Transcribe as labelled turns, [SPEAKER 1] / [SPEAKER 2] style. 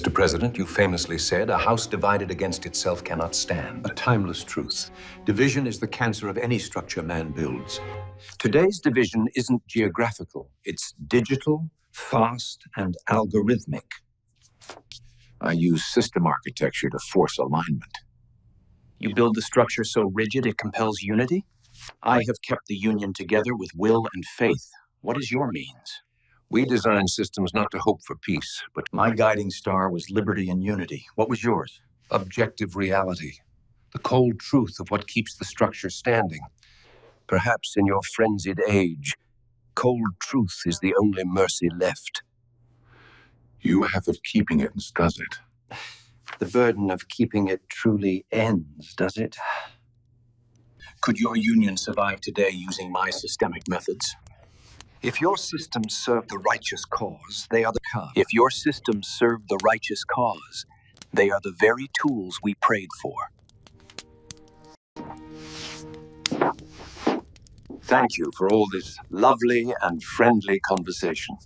[SPEAKER 1] Mr. President, you famously said, a house divided against itself cannot stand.
[SPEAKER 2] A timeless truth. Division is the cancer of any structure man builds. Today's division isn't geographical. It's digital, fast, and algorithmic. I use system architecture to force alignment.
[SPEAKER 3] You build the structure so rigid it compels unity? I have kept the union together with will and faith. What is your means?
[SPEAKER 2] We design systems not to hope for peace, but
[SPEAKER 3] My guiding star was liberty and unity. What was yours?
[SPEAKER 2] objective reality. The cold truth of what keeps the structure standing. Perhaps in your frenzied age, cold truth is the only mercy left.
[SPEAKER 4] You have of keeping it, does it?
[SPEAKER 3] The burden of keeping it truly ends, does it? Could your union survive today using my systemic methods?
[SPEAKER 2] If your systems serve the righteous cause, they are the cause.
[SPEAKER 3] If your systems serve the righteous cause, they are the very tools we prayed for.
[SPEAKER 2] Thank you for all this lovely and friendly conversation.